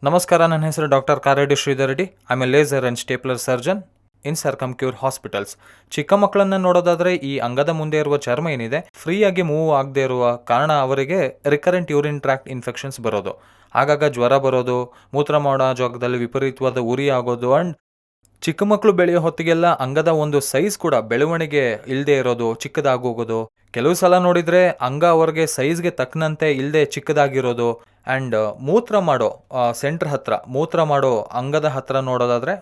ನಮಸ್ಕಾರ, ನನ್ನ ಹೆಸರು doctor Kareddy Sridhar Reddy. I am a laser and stapler surgeon in Circumcure hospitals. ಚಿಕ್ಕ ಮಕ್ಕಳನ್ನ ನೋಡೋದಾದ್ರೆ ಈ ಅಂಗದ ಮುಂದೆ ಇರುವ ಚರ್ಮ ಏನಿದೆ ಫ್ರೀಯಾಗಿ ಮೂವ್ ಆಗದೆ ಇರುವ ಕಾರಣ ಅವರಿಗೆ ರಿಕರೆಂಟ್ ಯೂರಿನ್ ಟ್ರ್ಯಾಕ್ಟ್ ಇನ್ಫೆಕ್ಷನ್ಸ್ ಬರೋದು, ಆಗಾಗ ಜ್ವರ ಬರೋದು, ಮೂತ್ರ ಮಾಡೋ ಜಾಗದಲ್ಲಿ ವಿಪರೀತವಾದ ಉರಿ ಆಗೋದು ಅಂಡ್ ಚಿಕ್ಕ ಮಕ್ಕಳು ಬೆಳೆಯೋ ಹೊತ್ತಿಗೆಲ್ಲ ಅಂಗದ ಒಂದು ಸೈಜ್ ಕೂಡ ಬೆಳವಣಿಗೆ ಇಲ್ಲದೆ ಇರೋದು, ಚಿಕ್ಕದಾಗೋಗೋದು. ಕೆಲವು ಸಲ ನೋಡಿದರೆ ಅಂಗ ಅವ್ರಿಗೆ ಸೈಜ್ಗೆ ತಕ್ಕನಂತೆ ಇಲ್ಲದೆ ಚಿಕ್ಕದಾಗಿರೋದು. ಆ್ಯಂಡ್ ಮೂತ್ರ ಮಾಡೋ ಮೂತ್ರ ಮಾಡೋ ಅಂಗದ ಹತ್ರ ನೋಡೋದಾದರೆ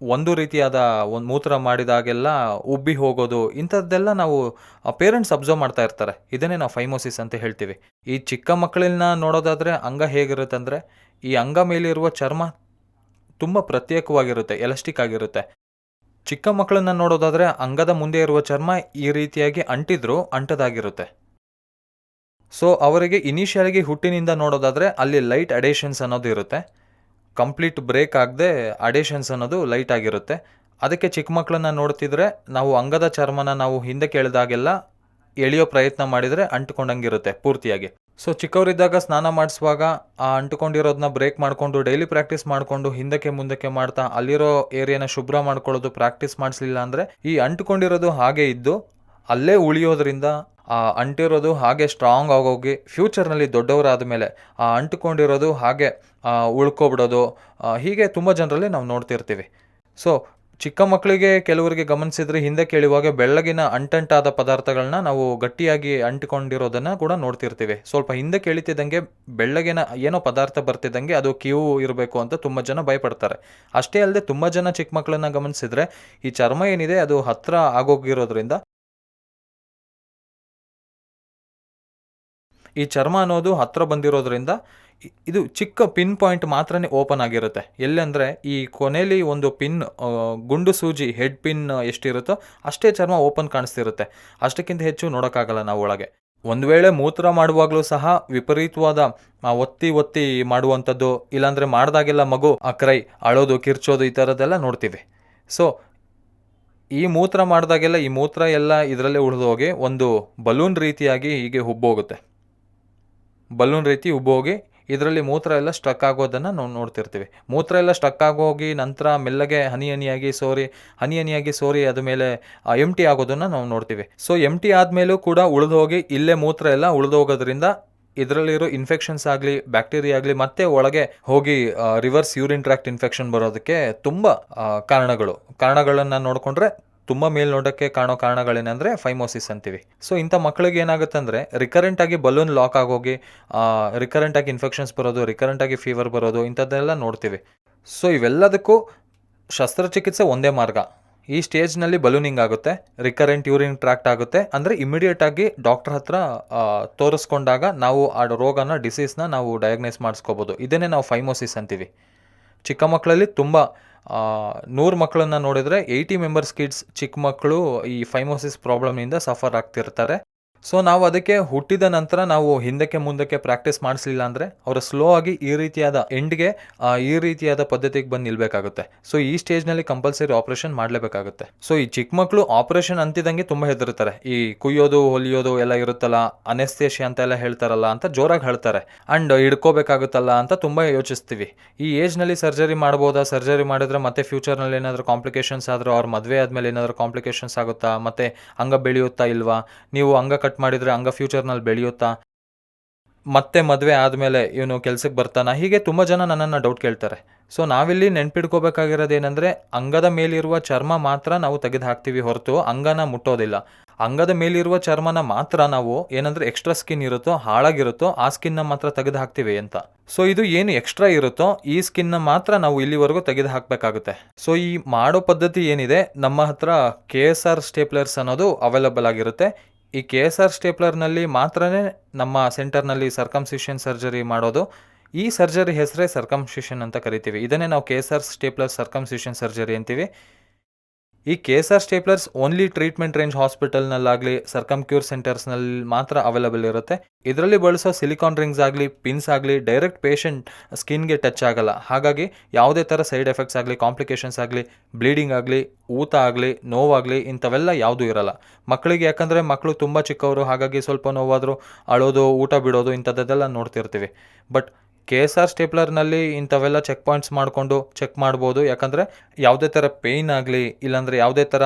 ಒಂದು ರೀತಿಯಾದ ಒಂದು ಮೂತ್ರ ಮಾಡಿದಾಗೆಲ್ಲ ಉಬ್ಬಿ ಹೋಗೋದು, ಇಂಥದ್ದೆಲ್ಲ ನಾವು ಪೇರೆಂಟ್ಸ್ ಅಬ್ಸರ್ವ್ ಮಾಡ್ತಾ ಇರ್ತಾರೆ. ಇದನ್ನೇ ನಾವು ಫೈಮೋಸಿಸ್ ಅಂತ ಹೇಳ್ತೀವಿ. ಈ ಚಿಕ್ಕ ಮಕ್ಕಳನ್ನ ನೋಡೋದಾದರೆ ಅಂಗ ಹೇಗಿರುತ್ತೆ ಅಂದರೆ, ಈ ಅಂಗ ಮೇಲಿರುವ ಚರ್ಮ ತುಂಬ ಪ್ರತ್ಯೇಕವಾಗಿರುತ್ತೆ, ಎಲಾಸ್ಟಿಕ್ ಆಗಿರುತ್ತೆ. ಚಿಕ್ಕ ಮಕ್ಕಳನ್ನ ನೋಡೋದಾದರೆ ಅಂಗದ ಮುಂದೆ ಇರುವ ಚರ್ಮ ಈ ರೀತಿಯಾಗಿ ಅಂಟದಾಗಿರುತ್ತೆ. ಸೊ ಅವರಿಗೆ ಇನಿಷಿಯಲಾಗಿ ಹುಟ್ಟಿನಿಂದ ನೋಡೋದಾದರೆ ಅಲ್ಲಿ ಲೈಟ್ ಅಡೇಷನ್ಸ್ ಅನ್ನೋದು ಇರುತ್ತೆ. ಕಂಪ್ಲೀಟ್ ಬ್ರೇಕ್ ಆಗದೆ ಅಡೇಷನ್ಸ್ ಅನ್ನೋದು ಲೈಟ್ ಆಗಿರುತ್ತೆ. ಅದಕ್ಕೆ ಚಿಕ್ಕ ಮಕ್ಕಳನ್ನ ನೋಡ್ತಿದ್ರೆ ನಾವು ಅಂಗದ ಚರ್ಮನ ನಾವು ಹಿಂದಕ್ಕೆ ಎಳೆದಾಗೆಲ್ಲ ಎಳೆಯೋ ಪ್ರಯತ್ನ ಮಾಡಿದರೆ ಅಂಟ್ಕೊಂಡಂಗಿರುತ್ತೆ ಪೂರ್ತಿಯಾಗಿ. ಸೊ ಚಿಕ್ಕವರಿದ್ದಾಗ ಸ್ನಾನ ಮಾಡಿಸುವಾಗ ಆ ಅಂಟ್ಕೊಂಡಿರೋದನ್ನ ಬ್ರೇಕ್ ಮಾಡಿಕೊಂಡು ಡೈಲಿ ಪ್ರಾಕ್ಟೀಸ್ ಮಾಡಿಕೊಂಡು ಹಿಂದಕ್ಕೆ ಮುಂದಕ್ಕೆ ಮಾಡ್ತಾ ಅಲ್ಲಿರೋ ಏರಿಯಾನ ಶುಭ್ರ ಮಾಡ್ಕೊಳ್ಳೋದು ಪ್ರಾಕ್ಟೀಸ್ ಮಾಡಿಸ್ಲಿಲ್ಲ ಅಂದರೆ ಈ ಅಂಟ್ಕೊಂಡಿರೋದು ಹಾಗೆ ಇದ್ದು ಅಲ್ಲೇ ಉಳಿಯೋದ್ರಿಂದ ಆ ಅಂಟಿರೋದು ಹಾಗೆ ಸ್ಟ್ರಾಂಗ್ ಆಗೋಗಿ ಫ್ಯೂಚರ್ನಲ್ಲಿ ದೊಡ್ಡವರಾದ ಮೇಲೆ ಆ ಅಂಟುಕೊಂಡಿರೋದು ಹಾಗೆ ಉಳ್ಕೊಬಿಡೋದು, ಹೀಗೆ ತುಂಬ ಜನರಲ್ಲಿ ನಾವು ನೋಡ್ತಿರ್ತೀವಿ. ಸೊ ಚಿಕ್ಕ ಮಕ್ಕಳಿಗೆ ಕೆಲವರಿಗೆ ಗಮನಿಸಿದ್ರೆ ಹಿಂದೆ ಕೇಳುವಾಗ ಬೆಳ್ಳಗಿನ ಅಂಟಂಟಾದ ಪದಾರ್ಥಗಳನ್ನ ನಾವು ಗಟ್ಟಿಯಾಗಿ ಅಂಟಿಕೊಂಡಿರೋದನ್ನು ಕೂಡ ನೋಡ್ತಿರ್ತೀವಿ. ಸ್ವಲ್ಪ ಹಿಂದೆ ಕೇಳಿತಿದ್ದಂಗೆ ಬೆಳ್ಳಗಿನ ಏನೋ ಪದಾರ್ಥ ಬರ್ತಿದ್ದಂಗೆ ಅದು ಕ್ಯೂ ಇರಬೇಕು ಅಂತ ತುಂಬ ಜನ ಭಯಪಡ್ತಾರೆ. ಅಷ್ಟೇ ಅಲ್ಲದೆ ತುಂಬ ಜನ ಚಿಕ್ಕ ಮಕ್ಕಳನ್ನ ಗಮನಿಸಿದ್ರೆ ಈ ಚರ್ಮ ಏನಿದೆ ಅದು ಹತ್ರ ಆಗೋಗಿರೋದ್ರಿಂದ ಈ ಚರ್ಮ ಅನ್ನೋದು ಹತ್ರ ಬಂದಿರೋದ್ರಿಂದ ಇದು ಚಿಕ್ಕ ಪಿನ್ ಪಾಯಿಂಟ್ ಮಾತ್ರನೇ ಓಪನ್ ಆಗಿರುತ್ತೆ. ಎಲ್ಲಂದರೆ ಈ ಕೊನೆಯಲ್ಲಿ ಒಂದು ಪಿನ್ ಗುಂಡು ಸೂಜಿ ಹೆಡ್ ಪಿನ್ ಎಷ್ಟಿರುತ್ತೋ ಅಷ್ಟೇ ಚರ್ಮ ಓಪನ್ ಕಾಣಿಸ್ತಿರುತ್ತೆ. ಅಷ್ಟಕ್ಕಿಂತ ಹೆಚ್ಚು ನೋಡೋಕ್ಕಾಗಲ್ಲ ನಾವು ಒಳಗೆ. ಒಂದು ವೇಳೆ ಮೂತ್ರ ಮಾಡುವಾಗಲೂ ಸಹ ವಿಪರೀತವಾದ ಒತ್ತಿ ಮಾಡುವಂಥದ್ದು, ಇಲ್ಲಾಂದರೆ ಮಾಡಿದಾಗೆಲ್ಲ ಮಗು ಕ್ರೈ ಅಳೋದು, ಕಿರ್ಚೋದು, ಈ ಥರದ್ದೆಲ್ಲ ನೋಡ್ತೀವಿ. ಸೊ ಈ ಮೂತ್ರ ಮಾಡಿದಾಗೆಲ್ಲ ಈ ಮೂತ್ರ ಎಲ್ಲ ಇದರಲ್ಲೇ ಉಳಿದೋಗಿ ಒಂದು ಬಲೂನ್ ರೀತಿಯಾಗಿ ಹೀಗೆ ಹುಬ್ಬೋಗುತ್ತೆ. ಬಲೂನ್ ರೀತಿ ಉಬ್ಬೋಗಿ ಇದರಲ್ಲಿ ಮೂತ್ರ ಎಲ್ಲ ಸ್ಟಕ್ ಆಗೋದನ್ನು ನಾವು ನೋಡ್ತಿರ್ತೀವಿ. ಮೂತ್ರ ಎಲ್ಲ ಸ್ಟಕ್ ಆಗೋಗಿ ನಂತರ ಮೆಲ್ಲಗೆ ಹನಿ ಹನಿಯಾಗಿ ಸೋರಿ ಅದ ಮೇಲೆ ಎಂಟಿ ಆಗೋದನ್ನು ನಾವು ನೋಡ್ತೀವಿ. ಸೊ ಎಂಟಿ ಆದಮೇಲೂ ಕೂಡ ಉಳಿದೋಗಿ ಇಲ್ಲೇ ಮೂತ್ರ ಎಲ್ಲ ಉಳಿದೋಗೋದ್ರಿಂದ ಇದರಲ್ಲಿರೋ ಇನ್ಫೆಕ್ಷನ್ಸ್ ಆಗಲಿ, ಬ್ಯಾಕ್ಟೀರಿಯಾ ಆಗಲಿ ಮತ್ತೆ ಒಳಗೆ ಹೋಗಿ ರಿವರ್ಸ್ ಯೂರಿನ್ ಟ್ರ್ಯಾಕ್ಟ್ ಇನ್ಫೆಕ್ಷನ್ ಬರೋದಕ್ಕೆ ತುಂಬ ಕಾರಣಗಳನ್ನು ನೋಡಿಕೊಂಡ್ರೆ ತುಂಬ ಮೇಲ್ನೋಟಕ್ಕೆ ಕಾಣೋ ಕಾರಣಗಳೇನೆಂದರೆ ಫೈಮೋಸಿಸ್ ಅಂತೀವಿ. ಸೊ ಇಂಥ ಮಕ್ಕಳಿಗೆ ಏನಾಗುತ್ತೆ ಅಂದರೆ ರಿಕರೆಂಟಾಗಿ ಬಲೂನ್ ಲಾಕ್ ಆಗೋಗಿ ರಿಕರೆಂಟಾಗಿ ಇನ್ಫೆಕ್ಷನ್ಸ್ ಬರೋದು, ರಿಕರೆಂಟಾಗಿ ಫೀವರ್ ಬರೋದು, ಇಂಥದ್ದೆಲ್ಲ ನೋಡ್ತೀವಿ. ಸೊ ಇವೆಲ್ಲದಕ್ಕೂ ಶಸ್ತ್ರಚಿಕಿತ್ಸೆ ಒಂದೇ ಮಾರ್ಗ. ಈ ಸ್ಟೇಜ್ನಲ್ಲಿ ಬಲೂನಿಂಗ್ ಆಗುತ್ತೆ, ರಿಕರೆಂಟ್ ಯೂರಿನ್ ಟ್ರ್ಯಾಕ್ಟ್ ಆಗುತ್ತೆ ಅಂದರೆ ಇಮಿಡಿಯೇಟಾಗಿ ಡಾಕ್ಟರ್ ಹತ್ರ ತೋರಿಸ್ಕೊಂಡಾಗ ನಾವು ಆ ರೋಗನ ಡಿಸೀಸ್ನ ನಾವು ಡಯಾಗ್ನೈಸ್ ಮಾಡಿಸ್ಕೋಬೋದು. ಇದನ್ನೇ ನಾವು ಫೈಮೋಸಿಸ್ ಅಂತೀವಿ. ಚಿಕ್ಕ ಮಕ್ಕಳಲ್ಲಿ ತುಂಬ 100 ಮಕ್ಕಳನ್ನು ನೋಡಿದರೆ 80 ಮೆಂಬರ್ಸ್ ಕಿಡ್ಸ್ ಚಿಕ್ಕ ಮಕ್ಕಳು ಈ ಫೈಮೋಸಿಸ್ ಪ್ರಾಬ್ಲಮ್ನಿಂದ ಸಫರ್ ಆಗ್ತಿರ್ತಾರೆ. ಸೊ ನಾವು ಅದಕ್ಕೆ ಹುಟ್ಟಿದ ನಂತರ ನಾವು ಹಿಂದಕ್ಕೆ ಮುಂದಕ್ಕೆ ಪ್ರಾಕ್ಟೀಸ್ ಮಾಡಿಸಲಿಲ್ಲ ಅಂದರೆ ಅವರು ಸ್ಲೋ ಆಗಿ ಈ ರೀತಿಯಾದ ಪದ್ಧತಿಗೆ ಬಂದು ನಿಲ್ಲಬೇಕಾಗುತ್ತೆ. ಸೊ ಈ ಸ್ಟೇಜ್ನಲ್ಲಿ ಕಂಪಲ್ಸರಿ ಆಪರೇಷನ್ ಮಾಡಲೇಬೇಕಾಗುತ್ತೆ. ಸೊ ಈ ಚಿಕ್ಕ ಮಕ್ಕಳು ಆಪರೇಷನ್ ಅಂತಿದ್ದಂಗೆ ತುಂಬ ಹೆದರ್ತಾರೆ. ಈ ಕುಯ್ಯೋದು ಹೊಲಿಯೋದು ಎಲ್ಲ ಇರುತ್ತಲ್ಲ, ಅನೆಸ್ಥೇಷಿಯಾ ಅಂತ ಎಲ್ಲ ಹೇಳ್ತಾರಲ್ಲ ಅಂತ ಜೋರಾಗಿ ಹೇಳ್ತಾರೆ. ಆ್ಯಂಡ್ ಹಿಡ್ಕೋಬೇಕಾಗುತ್ತಲ್ಲ ಅಂತ ತುಂಬ ಯೋಚಿಸ್ತೀವಿ. ಈ ಏಜ್ನಲ್ಲಿ ಸರ್ಜರಿ ಮಾಡ್ಬೋದಾ, ಸರ್ಜರಿ ಮಾಡಿದ್ರೆ ಮತ್ತೆ ಫ್ಯೂಚರ್ನಲ್ಲಿ ಏನಾದರೂ ಕಾಂಪ್ಲಿಕೇಶನ್ಸ್ ಆದರೂ, ಅವ್ರ ಮದುವೆ ಆದಮೇಲೆ ಏನಾದರೂ ಕಾಂಪ್ಲಿಕೇಶನ್ಸ್ ಆಗುತ್ತಾ, ಮತ್ತೆ ಅಂಗ ಬೆಳೆಯುತ್ತಾ ಇಲ್ವಾ, ನೀವು ಅಂಗ ಕಟ್ ಮಾಡಿದರೆ ಅಂಗ ಫ್ಯೂಚರ್ನಲ್ಲಿ ಬೆಳೆಯುತ್ತಾ, ಮತ್ತೆ ಮದುವೆ ಆದಮೇಲೆ ಇವನು ಕೆಲ್ಸಕ್ಕೆ ಬರ್ತಾನ, ಹೀಗೆ ತುಂಬ ಜನ ನನ್ನನ್ನು ಡೌಟ್ ಕೇಳ್ತಾರೆ. ಸೊ ನಾವಿಲ್ಲಿ ನೆನ್ಪಿಡ್ಕೋಬೇಕಾಗಿರೋದೇನೆಂದರೆ ಅಂಗದ ಮೇಲಿರುವ ಚರ್ಮ ಮಾತ್ರ ನಾವು ತೆಗೆದು ಹಾಕ್ತೀವಿ ಹೊರತು ಅಂಗನ ಮುಟ್ಟೋದಿಲ್ಲ. ಅಂಗದ ಮೇಲಿರುವ ಚರ್ಮನ ಮಾತ್ರ ನಾವು ಏನಂದರೆ ಎಕ್ಸ್ಟ್ರಾ ಸ್ಕಿನ್ ಇರುತ್ತೋ, ಹಾಳಾಗಿರುತ್ತೋ ಆ ಸ್ಕಿನ್ನ ಮಾತ್ರ ತೆಗೆದು ಹಾಕ್ತೀವಿ ಅಂತ. ಸೊ ಇದು ಏನು ಎಕ್ಸ್ಟ್ರಾ ಇರುತ್ತೋ ಈ ಸ್ಕಿನ್ನ ಮಾತ್ರ ನಾವು ಇಲ್ಲಿವರೆಗೂ ತೆಗೆದು ಹಾಕಬೇಕಾಗುತ್ತೆ. ಸೊ ಈ ಮಾಡೋ ಪದ್ಧತಿ ಏನಿದೆ, ನಮ್ಮ ಹತ್ರ KSR ಸ್ಟೇಪ್ಲರ್ಸ್ ಅನ್ನೋದು ಅವೈಲಬಲ್ ಆಗಿರುತ್ತೆ. ಈ KSR ಸ್ಟೇಪ್ಲರ್ನಲ್ಲಿ ಮಾತ್ರನೇ ನಮ್ಮ ಸೆಂಟರ್ನಲ್ಲಿ ಸರ್ಕಮ್ಸಿಷನ್ ಸರ್ಜರಿ ಮಾಡೋದು. ಈ ಸರ್ಜರಿ ಹೆಸರೇ ಸರ್ಕಮ್ಸಿಷನ್ ಅಂತ ಕರಿತೀವಿ. ಇದನ್ನೇ ನಾವು KSR ಸ್ಟೇಪ್ಲರ್ ಸರ್ಕಮ್ಸಿಷನ್ ಸರ್ಜರಿ ಅಂತೀವಿ. ಈ KSR ಸ್ಟೇಪ್ಲರ್ಸ್ ಓನ್ಲಿ ಟ್ರೀಟ್ಮೆಂಟ್ ರೇಂಜ್ ಹಾಸ್ಪಿಟಲ್ನಲ್ಲಾಗಲಿ ಸರ್ಕಮ್ಕ್ಯೂರ್ ಸೆಂಟರ್ಸ್ನಲ್ಲಿ ಮಾತ್ರ ಅವೈಲಬಲ್ ಇರುತ್ತೆ. ಇದರಲ್ಲಿ ಬಳಸೋ ಸಿಲಿಕಾನ್ ರಿಂಗ್ಸ್ ಆಗಲಿ, ಪಿನ್ಸ್ ಆಗಲಿ ಡೈರೆಕ್ಟ್ ಪೇಷಂಟ್ ಸ್ಕಿನ್ಗೆ ಟಚ್ ಆಗಲ್ಲ. ಹಾಗಾಗಿ ಯಾವುದೇ ಥರ ಸೈಡ್ ಎಫೆಕ್ಟ್ಸ್ ಆಗಲಿ, ಕಾಂಪ್ಲಿಕೇಶನ್ಸ್ ಆಗಲಿ, ಬ್ಲೀಡಿಂಗ್ ಆಗಲಿ, ಊತ ಆಗಲಿ, ನೋವಾಗಲಿ ಇಂಥವೆಲ್ಲ ಯಾವುದೂ ಇರಲ್ಲ. ಮಕ್ಕಳಿಗೆ ಯಾಕಂದರೆ ಮಕ್ಕಳು ತುಂಬ ಚಿಕ್ಕವರು, ಹಾಗಾಗಿ ಸ್ವಲ್ಪ ನೋವಾದರೂ ಅಳೋದು, ಊಟ ಬಿಡೋದು ಇಂಥದ್ದೆಲ್ಲ ನೋಡ್ತಿರ್ತೀವಿ. ಬಟ್ KSR ಸ್ಟೇಪ್ಲರ್ನಲ್ಲಿ ಇಂಥವೆಲ್ಲ ಚೆಕ್ ಪಾಯಿಂಟ್ಸ್ ಮಾಡಿಕೊಂಡು ಚೆಕ್ ಮಾಡ್ಬೋದು. ಯಾಕಂದರೆ ಯಾವುದೇ ಥರ ಪೇಯ್ನ್ ಆಗಲಿ ಇಲ್ಲಾಂದರೆ ಯಾವುದೇ ಥರ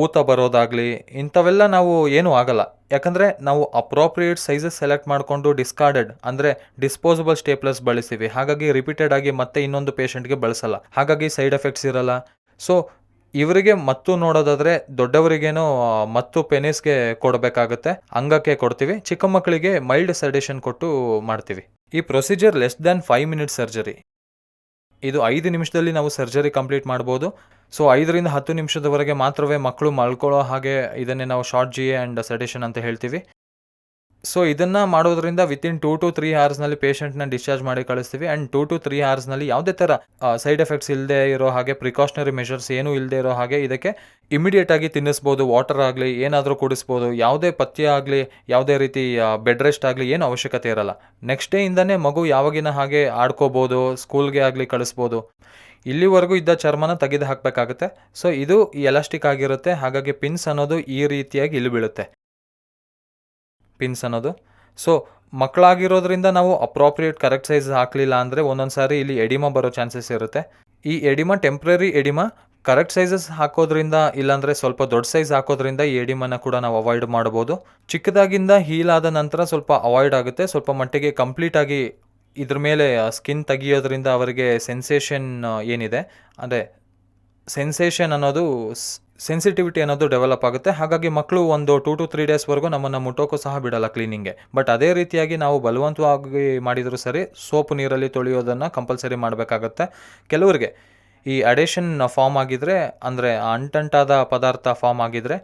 ಊತ ಬರೋದಾಗಲಿ ಇಂಥವೆಲ್ಲ ನಾವು ಏನೂ ಆಗಲ್ಲ. ಯಾಕಂದರೆ ನಾವು ಅಪ್ರೋಪ್ರಿಯೇಟ್ ಸೈಜಸ್ ಸೆಲೆಕ್ಟ್ ಮಾಡಿಕೊಂಡು ಡಿಸ್ಕಾರ್ಡೆಡ್ ಅಂದರೆ ಡಿಸ್ಪೋಸಬಲ್ ಸ್ಟೇಪ್ಲರ್ಸ್ ಬಳಸ್ತೀವಿ. ಹಾಗಾಗಿ ರಿಪೀಟೆಡ್ ಆಗಿ ಮತ್ತೆ ಇನ್ನೊಂದು ಪೇಷಂಟ್ಗೆ ಬಳಸಲ್ಲ. ಹಾಗಾಗಿ ಸೈಡ್ ಎಫೆಕ್ಟ್ಸ್ ಇರಲ್ಲ. ಸೊ ಇವರಿಗೆ ಮತ್ತು ನೋಡೋದಾದರೆ ದೊಡ್ಡವರಿಗೇನೋ ಮತ್ತು ಪೆನಿಸ್ಗೆ ಕೊಡಬೇಕಾಗುತ್ತೆ, ಅಂಗಕ್ಕೆ ಕೊಡ್ತೀವಿ. ಚಿಕ್ಕ ಮಕ್ಕಳಿಗೆ ಮೈಲ್ಡ್ ಸೆಡೇಷನ್ ಕೊಟ್ಟು ಮಾಡ್ತೀವಿ. ಈ procedure less than 5 minutes surgery. ಇದು 5 ನಿಮಿಷದಲ್ಲಿ ನಾವು ಸರ್ಜರಿ ಕಂಪ್ಲೀಟ್ ಮಾಡ್ಬೋದು. ಸೊ 5ರಿಂದ 10 ನಿಮಿಷದವರೆಗೆ ಮಾತ್ರವೇ ಮಕ್ಕಳು ಮಲ್ಕೊಳ್ಳೋ ಹಾಗೆ ಇದನ್ನೇ ನಾವು ಶಾರ್ಟ್ GA ಆ್ಯಂಡ್ ಸೆಡೇಷನ್ ಅಂತ ಹೇಳ್ತೀವಿ. ಸೊ ಇದನ್ನು ಮಾಡೋದ್ರಿಂದ ವಿತಿನ್ 2 to 3 ಅವರ್ಸ್ನಲ್ಲಿ ಪೇಷಂಟ್ನ ಡಿಸ್ಚಾರ್ಜ್ ಮಾಡಿ ಕಳಿಸ್ತೀವಿ. ಆ್ಯಂಡ್ 2 to 3 ಅವರ್ಸ್ನಲ್ಲಿ ಯಾವುದೇ ಥರ ಸೈಡ್ ಎಫೆಕ್ಟ್ಸ್ ಇಲ್ಲದೆ ಇರೋ ಹಾಗೆ, ಪ್ರಿಕಾಷನರಿ ಮೆಷರ್ಸ್ ಏನೂ ಇಲ್ಲದೆ ಇರೋ ಹಾಗೆ ಇದಕ್ಕೆ ಇಮಿಡಿಯೇಟಾಗಿ ತಿನ್ನಿಸ್ಬೋದು. ವಾಟರ್ ಆಗಲಿ ಏನಾದರೂ ಕುಡಿಸ್ಬೋದು. ಯಾವುದೇ ಪಥ್ಯ ಆಗಲಿ ಯಾವುದೇ ರೀತಿ ಬೆಡ್ ರೆಸ್ಟ್ ಆಗಲಿ ಏನು ಅವಶ್ಯಕತೆ ಇರಲ್ಲ. ನೆಕ್ಸ್ಟ್ ಡೇಯಿಂದನೇ ಮಗು ಯಾವಾಗಿನ ಹಾಗೆ ಆಡ್ಕೋಬೋದು, ಸ್ಕೂಲ್ಗೆ ಆಗಲಿ ಕಳಿಸ್ಬೋದು. ಇಲ್ಲಿವರೆಗೂ ಇದ್ದ ಚರ್ಮನ ತೆಗೆದು ಹಾಕಬೇಕಾಗುತ್ತೆ. ಸೊ ಇದು ಎಲಾಸ್ಟಿಕ್ ಆಗಿರುತ್ತೆ. ಹಾಗಾಗಿ ಪಿನ್ಸ್ ಅನ್ನೋದು ಈ ರೀತಿಯಾಗಿ ಇಲ್ಲಿ ಬೀಳುತ್ತೆ. ಪಿನ್ಸ್ ಅನ್ನೋದು ಸೊ ಮಕ್ಕಳಾಗಿರೋದ್ರಿಂದ ನಾವು ಅಪ್ರೋಪ್ರಿಯೇಟ್ ಕರೆಕ್ಟ್ ಸೈಜ್ ಹಾಕಲಿಲ್ಲ ಅಂದರೆ ಒಂದೊಂದು ಸಾರಿ ಇಲ್ಲಿ ಎಡಿಮಾ ಬರೋ ಚಾನ್ಸಸ್ ಇರುತ್ತೆ. ಈ oedema temporary oedema. Correct sizes ಹಾಕೋದ್ರಿಂದ ಇಲ್ಲಾಂದರೆ ಸ್ವಲ್ಪ ದೊಡ್ಡ ಸೈಜ್ ಹಾಕೋದ್ರಿಂದ ಈ ಎಡಿಮಾನ ಕೂಡ ನಾವು ಅವಾಯ್ಡ್ ಮಾಡ್ಬೋದು. ಚಿಕ್ಕದಾಗಿಂದ ಹೀಲ್ ಆದ ನಂತರ ಸ್ವಲ್ಪ ಅವಾಯ್ಡ್ ಆಗುತ್ತೆ. ಸ್ವಲ್ಪ ಮಟ್ಟಿಗೆ ಕಂಪ್ಲೀಟಾಗಿ ಇದ್ರ ಮೇಲೆ ಸ್ಕಿನ್ ತೆಗಿಯೋದ್ರಿಂದ ಅವರಿಗೆ ಸೆನ್ಸೇಷನ್ ಏನಿದೆ ಅಂದರೆ ಸೆನ್ಸೇಷನ್ ಅನ್ನೋದು ಸೆನ್ಸಿಟಿವಿಟಿ ಅನ್ನೋದು ಡೆವಲಪ್ ಆಗುತ್ತೆ. ಹಾಗಾಗಿ ಮಕ್ಕಳು ಒಂದು 2 to 3 ಡೇಸ್ವರೆಗೂ ನಮ್ಮನ್ನು ಮುಟ್ಟೋಕ್ಕೂ ಸಹ ಬಿಡಲ್ಲ ಕ್ಲೀನಿಂಗ್ಗೆ. ಬಟ್ ಅದೇ ರೀತಿಯಾಗಿ ನಾವು ಬಲವಂತವಾಗಿ ಮಾಡಿದರೂ ಸರಿ ಸೋಪು ನೀರಲ್ಲಿ ತೊಳೆಯೋದನ್ನು ಕಂಪಲ್ಸರಿ ಮಾಡಬೇಕಾಗತ್ತೆ. ಕೆಲವರಿಗೆ ಈ ಅಡೇಷನ್ ಫಾರ್ಮ್ ಆಗಿದ್ದರೆ ಅಂದರೆ ಅಂಟಂಟಾದ ಪದಾರ್ಥ ಫಾರ್ಮ್ ಆಗಿದ್ದರೆ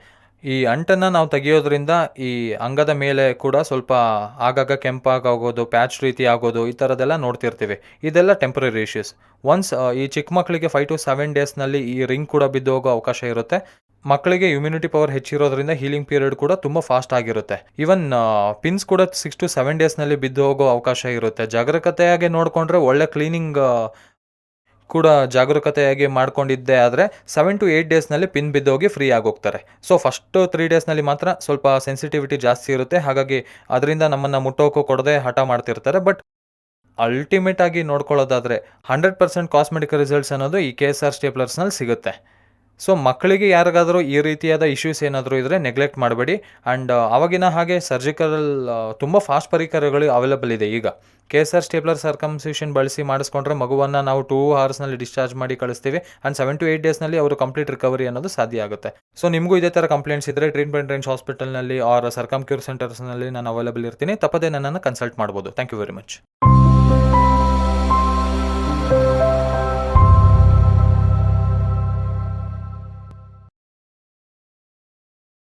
ಈ ಅಂಟನ್ನು ನಾವು ತೆಗಿಯೋದ್ರಿಂದ ಈ ಅಂಗದ ಮೇಲೆ ಕೂಡ ಸ್ವಲ್ಪ ಆಗಾಗ ಕೆಂಪಾಗೋದು, ಪ್ಯಾಚ್ ರೀತಿ ಆಗೋದು, ಈ ಥರದ್ದೆಲ್ಲ ನೋಡ್ತಿರ್ತೀವಿ. ಇದೆಲ್ಲ ಟೆಂಪ್ರರಿ ಇಶ್ಯೂಸ್. ಒನ್ಸ್ ಈ ಚಿಕ್ಕ ಮಕ್ಕಳಿಗೆ 5 to 7 ಡೇಸ್ನಲ್ಲಿ ಈ ರಿಂಗ್ ಕೂಡ ಬಿದ್ದು ಹೋಗೋ ಅವಕಾಶ ಇರುತ್ತೆ. ಮಕ್ಕಳಿಗೆ ಇಮ್ಯುನಿಟಿ ಪವರ್ ಹೆಚ್ಚಿರೋದ್ರಿಂದ ಹೀಲಿಂಗ್ ಪೀರಿಯಡ್ ಕೂಡ ತುಂಬ ಫಾಸ್ಟ್ ಆಗಿರುತ್ತೆ. ಈವನ್ ಪಿನ್ಸ್ ಕೂಡ 6 to 7 ಡೇಸ್ನಲ್ಲಿ ಬಿದ್ದು ಹೋಗೋ ಅವಕಾಶ ಇರುತ್ತೆ. ಜಾಗರೂಕತೆಯಾಗಿ ನೋಡಿಕೊಂಡ್ರೆ ಒಳ್ಳೆ ಕ್ಲೀನಿಂಗ್ ಕೂಡ ಜಾಗರೂಕತೆಯಾಗಿ ಮಾಡ್ಕೊಂಡಿದ್ದೆ ಆದರೆ 7 to 8 ಡೇಸ್ನಲ್ಲಿ ಪಿನ್ ಬಿದ್ದೋಗಿ ಫ್ರೀ ಆಗೋಗ್ತಾರೆ. ಸೊ ಫಸ್ಟು 3 ಡೇಸ್ನಲ್ಲಿ ಮಾತ್ರ ಸ್ವಲ್ಪ ಸೆನ್ಸಿಟಿವಿಟಿ ಜಾಸ್ತಿ ಇರುತ್ತೆ. ಹಾಗಾಗಿ ಅದರಿಂದ ನಮ್ಮನ್ನು ಮುಟ್ಟೋಕ್ಕೂ ಕೊಡದೆ ಹಠ ಮಾಡ್ತಿರ್ತಾರೆ. ಬಟ್ ಅಲ್ಟಿಮೇಟ್ ಆಗಿ ನೋಡ್ಕೊಳ್ಳೋದಾದರೆ 100% ಕಾಸ್ಮೆಟಿಕ್ ರಿಸಲ್ಟ್ಸ್ ಅನ್ನೋದು ಈ KSR ಸ್ಟೇಪ್ಲರ್ಸ್ನಲ್ಲಿ ಸಿಗುತ್ತೆ. ಸೊ ಮಕ್ಕಳಿಗೆ ಯಾರಿಗಾದರೂ ಈ ರೀತಿಯಾದ ಇಶ್ಯೂಸ್ ಏನಾದರೂ ಇದ್ದರೆ ನೆಗ್ಲೆಕ್ಟ್ ಮಾಡಬೇಡಿ. ಆ್ಯಂಡ್ ಆವಾಗಿನ ಹಾಗೆ ಸರ್ಜಿಕಲ್ ತುಂಬ ಫಾಸ್ಟ್ ಪರಿಕರಗಳು ಅವೈಲಬಲ್ ಇದೆ ಈಗ. KSR ಸ್ಟೇಪ್ಲರ್ ಸರ್ಕಮ್ಸಿಷನ್ ಬಳಸಿ ಮಾಡಿಸ್ಕೊಂಡ್ರೆ ಮಗುವನ್ನು ನಾವು 2 ಅವರ್ಸ್ನಲ್ಲಿ ಡಿಸ್ಚಾರ್ಜ್ ಮಾಡಿ ಕಳಿಸ್ತೀವಿ. ಆ್ಯಂಡ್ 7 to 8 ಡೇಸ್ನಲ್ಲಿ ಅವರು ಕಂಪ್ಲೀಟ್ ರಿಕವರಿ ಅನ್ನೋದು ಸಾಧ್ಯ ಆಗುತ್ತೆ. ಸೊ ನಿಮಗೂ ಇದೇ ಥರ ಕಂಪ್ಲೇಂಟ್ಸ್ ಇದ್ದರೆ ಟ್ರೀಟ್ಮೆಂಟ್ ರೇಂಜ್ ಹಾಸ್ಪಿಟಲ್ನಲ್ಲಿ ಆರ್ ಸರ್ಕಮ್ ಕ್ಯೂರ್ ಸೆಂಟರ್ಸ್ನಲ್ಲಿ ನಾನು ಅವೈಲಬಲ್ ಇರ್ತೀನಿ. ತಪ್ಪದೇ ನನ್ನನ್ನು ಕನ್ಸಲ್ಟ್ ಮಾಡ್ಬೋದು. Thank you very much.